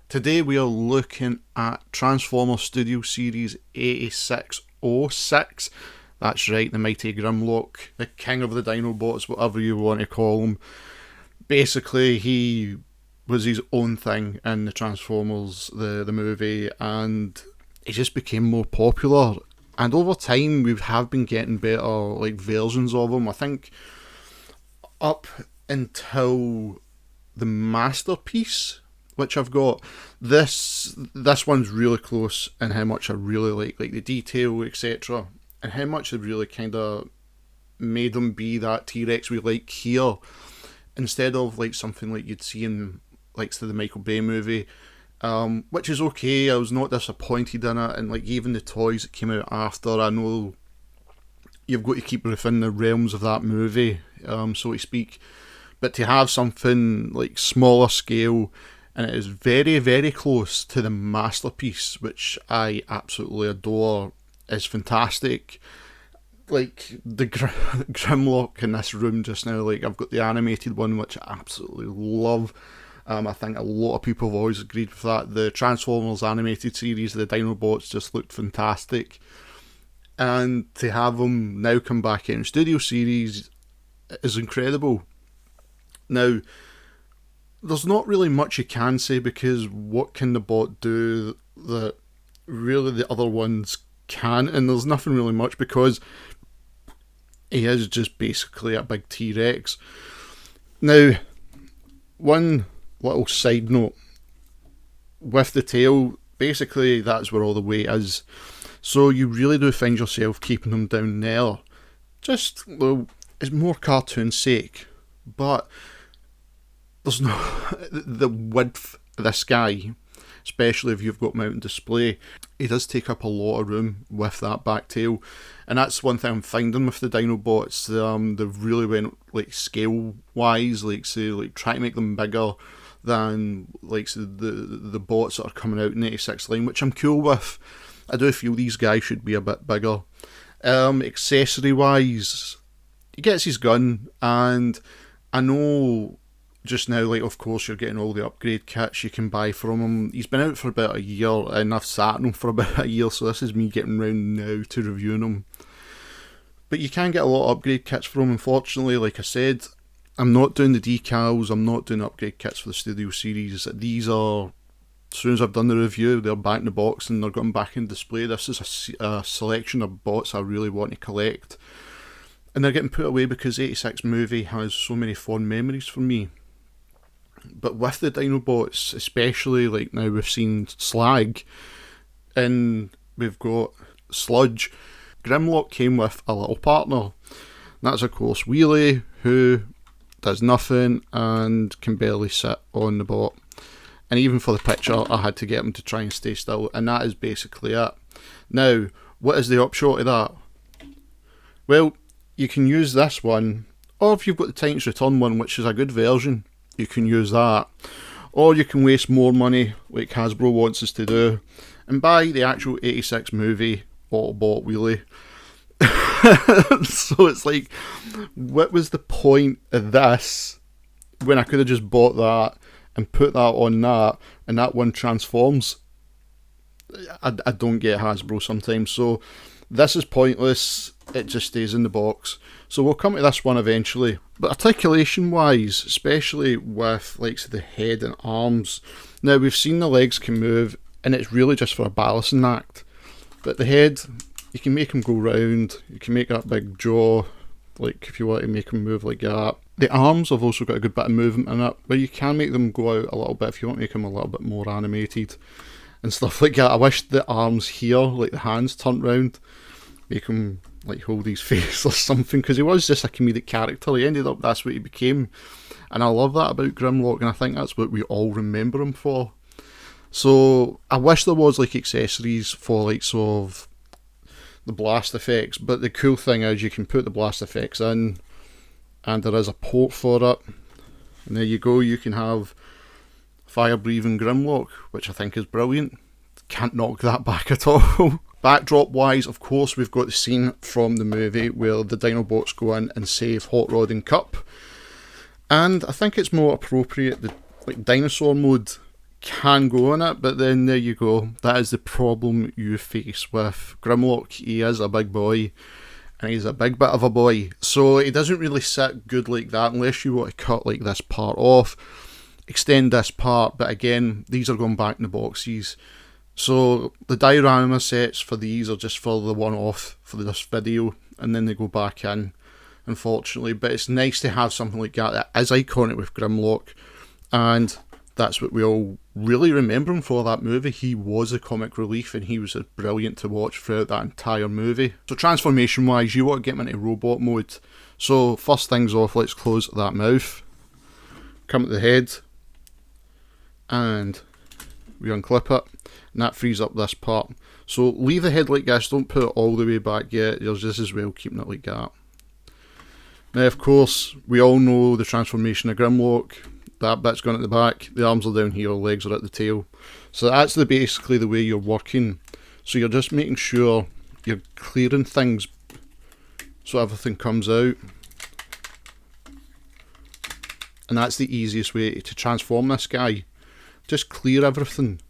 Today we are looking at Transformers Studio Series 8606. That's right, the mighty Grimlock, the king of the Dinobots, whatever you want to call him. Basically, he was his own thing in the Transformers, the movie, and he just became more popular. And over time, we have been getting better versions of him. I think up until the Masterpiece, which I've got, this one's really close in how much I really like the detail, etc., and how much they really kind of made him be that T-Rex we like here, instead of something like you'd see in the Michael Bay movie, which is okay. I was not disappointed in it, and even the toys that came out after, I know you've got to keep within the realms of that movie, so to speak, but to have something smaller scale, and it is very, very close to the Masterpiece, which I absolutely adore, is fantastic. The Grimlock in this room just now, I've got the animated one, which I absolutely love. I think a lot of people have always agreed with that. The Transformers animated series, the Dinobots, just looked fantastic. And to have them now come back in Studio Series is incredible. Now, there's not really much you can say, because what can the bot do that really the other ones can? And there's nothing really much, because he is just basically a big T-Rex. Now, one little side note, with the tail, basically that's where all the weight is. So you really do find yourself keeping them down there. Just, it's more cartoon sake, but there's no the width of this guy, especially if you've got mounted display. He does take up a lot of room with that back tail, and that's one thing I'm finding with the Dinobots. They've really went scale wise, try to make them bigger than the bots that are coming out in 86 line, which I'm cool with. I do feel these guys should be a bit bigger. Accessory wise, he gets his gun, and I know just now, of course, you're getting all the upgrade kits you can buy from him. He's been out for about a year, and I've sat on him for about a year, so this is me getting round now to reviewing him. But you can get a lot of upgrade kits from him. Unfortunately, like I said, I'm not doing the decals, I'm not doing upgrade kits for the Studio Series. These are, as soon as I've done the review, they're back in the box and they're going back in display. This is a selection of bots I really want to collect. And they're getting put away because 86 movie has so many fond memories for me. But with the Dinobots, especially now we've seen Slag, and we've got Sludge, Grimlock came with a little partner. And that's of course Wheelie, who does nothing and can barely sit on the bot. And even for the picture, I had to get him to try and stay still, and that is basically it. Now, what is the upshot of that? Well, you can use this one, or if you've got the Titans Return one, which is a good version, you can use that. Or you can waste more money, like Hasbro wants us to do, and buy the actual 86 movie Autobot Wheelie. So it's what was the point of this when I could have just bought that and put that on that, and that one transforms? I don't get Hasbro sometimes, so this is pointless. It just stays in the box. So we'll come to this one eventually. But articulation wise, especially with the head and arms, now we've seen the legs can move, and it's really just for a balancing act. But the head, you can make him go round, you can make that big jaw, if you want to make him move like that. The arms have also got a good bit of movement in it, where you can make them go out a little bit if you want to make them a little bit more animated and stuff like that. I wish the arms here, the hands turned round, make him hold his face or something, because he was just a comedic character. He ended up, that's what he became, and I love that about Grimlock, and I think that's what we all remember him for. So I wish there was accessories for sort of the blast effects, but the cool thing is you can put the blast effects in, and there is a port for it, and there you go. You can have fire breathing Grimlock, which I think is brilliant. Can't knock that back at all. Backdrop wise, of course, we've got the scene from the movie where the Dinobots go in and save Hot Rod and Cup, and I think it's more appropriate, the dinosaur mode can go on it, but then there you go. That is the problem you face with Grimlock. He is a big boy, and he's a big bit of a boy, so he doesn't really sit good like that unless you want to cut like this part off, extend this part. But again, these are going back in the boxes, so the diorama sets for these are just for the one-off for this video, and then they go back in, unfortunately. But it's nice to have something like that is iconic with Grimlock, and that's what we all really remember him for, that movie. He was a comic relief, and he was brilliant to watch throughout that entire movie. So transformation wise, you want to get him into robot mode. So first things off, let's close that mouth, come to the head, and we unclip it, and that frees up this part. So leave the head like this, don't put it all the way back yet, you're just as well keeping it like that. Now of course, we all know the transformation of Grimlock. That bit's gone at the back, the arms are down here, legs are at the tail. So that's basically the way you're working. So you're just making sure you're clearing things so everything comes out. And that's the easiest way to transform this guy. Just clear everything.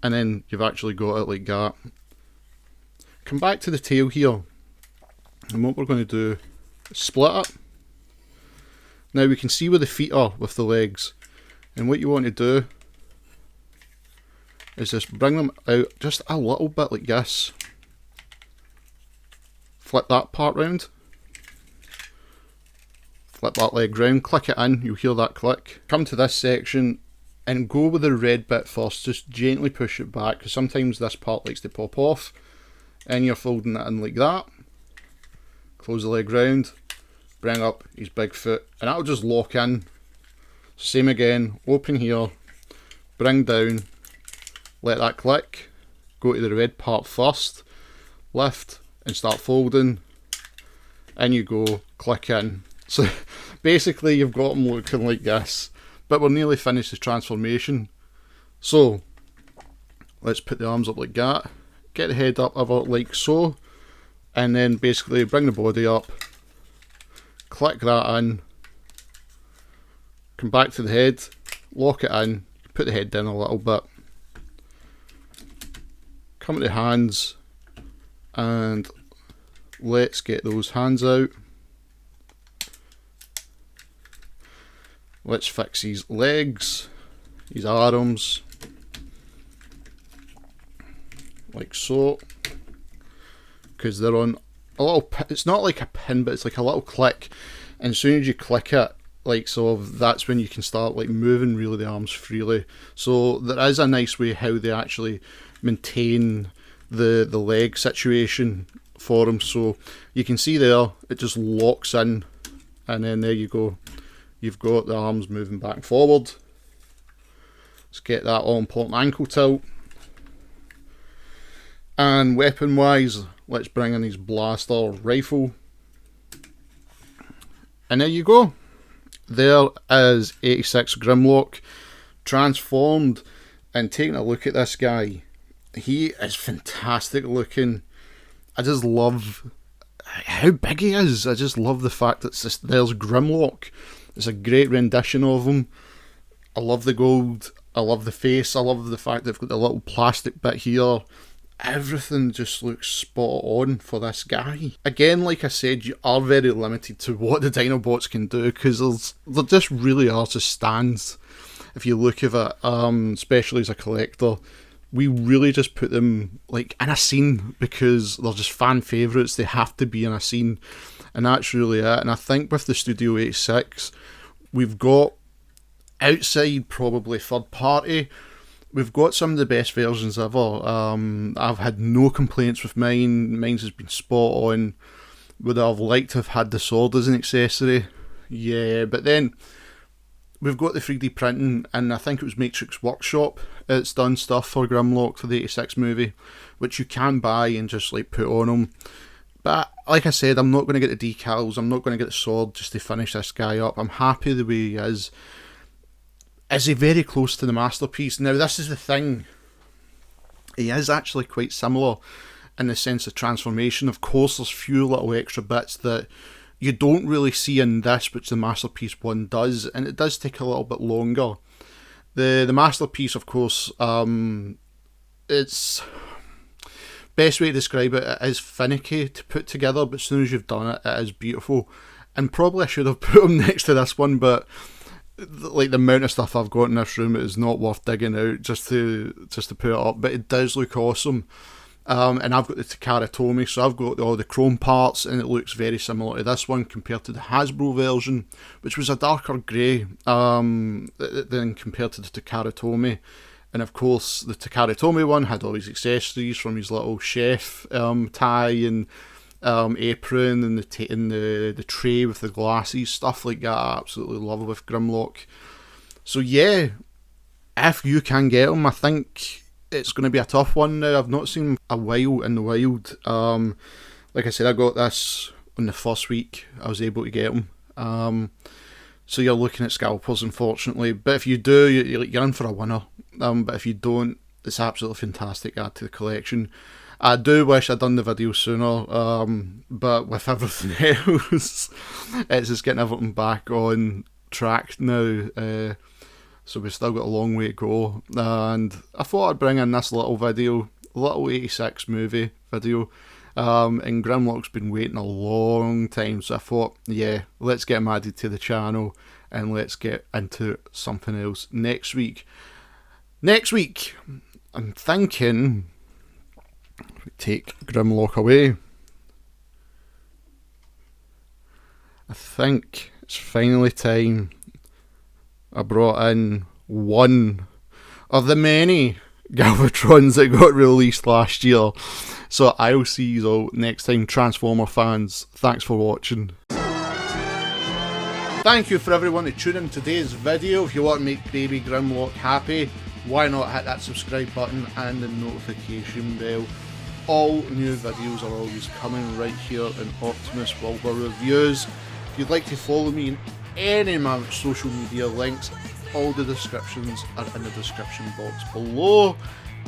And then you've actually got it like that. Come back to the tail here. And what we're going to do is split it. Now we can see where the feet are with the legs, and what you want to do is just bring them out just a little bit like this. Flip that part round, flip that leg round, click it in, you'll hear that click. Come to this section and go with the red bit first, just gently push it back, because sometimes this part likes to pop off, and you're folding it in like that. Close the leg round, bring up his big foot, and that'll just lock in. Same again, open here, bring down, let that click, go to the red part first, lift and start folding, and you go, click in. So basically you've got him looking like this, but we're nearly finished the transformation. So let's put the arms up like that, get the head up about like so, and then basically bring the body up, click that in, come back to the head, lock it in, put the head down a little bit, come to the hands, and let's get those hands out. Let's fix his legs, his arms, like so, because they're on a little, it's not like a pin, but it's like a little click, and as soon as you click it, like so, that's when you can start like moving really the arms freely. So there is a nice way how they actually maintain the leg situation for them. So you can see there, it just locks in, and then there you go, you've got the arms moving back and forward. Let's get that all important ankle tilt. And weapon wise, let's bring in his blaster rifle, and there you go. There is 86 Grimlock transformed. And taking a look at this guy, he is fantastic looking. I just love how big he is. I just love the fact that it's just, there's Grimlock. It's a great rendition of him. I love the gold, I love the face, I love the fact they've got the little plastic bit here. Everything just looks spot on for this guy. Again, like I said, you are very limited to what the Dinobots can do, because there just really are just stands. If you look at it, especially as a collector, we really just put them like in a scene because they're just fan favourites. They have to be in a scene, and that's really it. And I think with the Studio 86, we've got, outside probably third party, we've got some of the best versions ever. I've had no complaints with mine. Mine's has been spot on. Would I have liked to have had the sword as an accessory? Yeah, but then we've got the 3D printing, and I think it was Matrix Workshop. It's done stuff for Grimlock for the 86 movie, which you can buy and just like put on them. But like I said, I'm not going to get the decals. I'm not going to get the sword just to finish this guy up. I'm happy the way he is. Is he very close to the masterpiece? Now this is the thing, he is actually quite similar in the sense of transformation. Of course there's few little extra bits that you don't really see in this, which the Masterpiece one does, and it does take a little bit longer. The Masterpiece, of course, it's best way to describe it, it is finicky to put together, but as soon as you've done it, it is beautiful. And probably I should have put them next to this one, but like the amount of stuff I've got in this room, it is not worth digging out just to put it up. But it does look awesome. And I've got the Takara Tomy, so I've got all the chrome parts, and it looks very similar to this one compared to the Hasbro version, which was a darker grey than compared to the Takara Tomy. And of course, the Takara Tomy one had all his accessories, from his little chef tie and apron, and the tray with the glasses, stuff like that. I absolutely love it with Grimlock. So yeah, if you can get them, I think it's going to be a tough one now. I've not seen a while in the wild. Like I said, I got this on the first week I was able to get them. So you're looking at scalpers, unfortunately. But if you do, you're in for a winner. But if you don't, it's absolutely fantastic add to the collection. I do wish I'd done the video sooner, but with everything else, it's just getting everything back on track now. So we've still got a long way to go, and I thought I'd bring in this little video, little 86 movie video, and Grimlock's been waiting a long time, so I thought, yeah, let's get him added to the channel, and let's get into something else next week. Next week, I'm thinking we take Grimlock away. I think it's finally time I brought in one of the many Galvatrons that got released last year. So I'll see you all next time, Transformer fans. Thanks for watching. Thank you for everyone to tune in today's video. If you want to make baby Grimlock happy, why not hit that subscribe button and the notification bell. All new videos are always coming right here in Optimus Wilbur Reviews. If you'd like to follow me in any of my social media links, all the descriptions are in the description box below.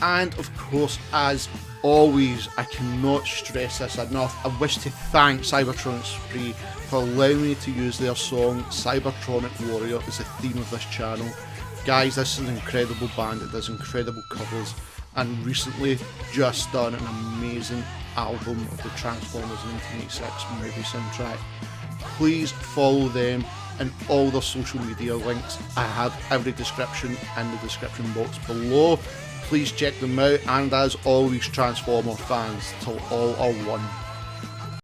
And of course, as always, I cannot stress this enough, I wish to thank Cybertronic Spree for allowing me to use their song Cybertronic Warrior as the theme of this channel. Guys, this is an incredible band, it does incredible covers, and recently just done an amazing album of the Transformers 1986 movie soundtrack. Please follow them and all their social media links. I have every description in the description box below. Please check them out, and as always, Transformer fans, till all are one.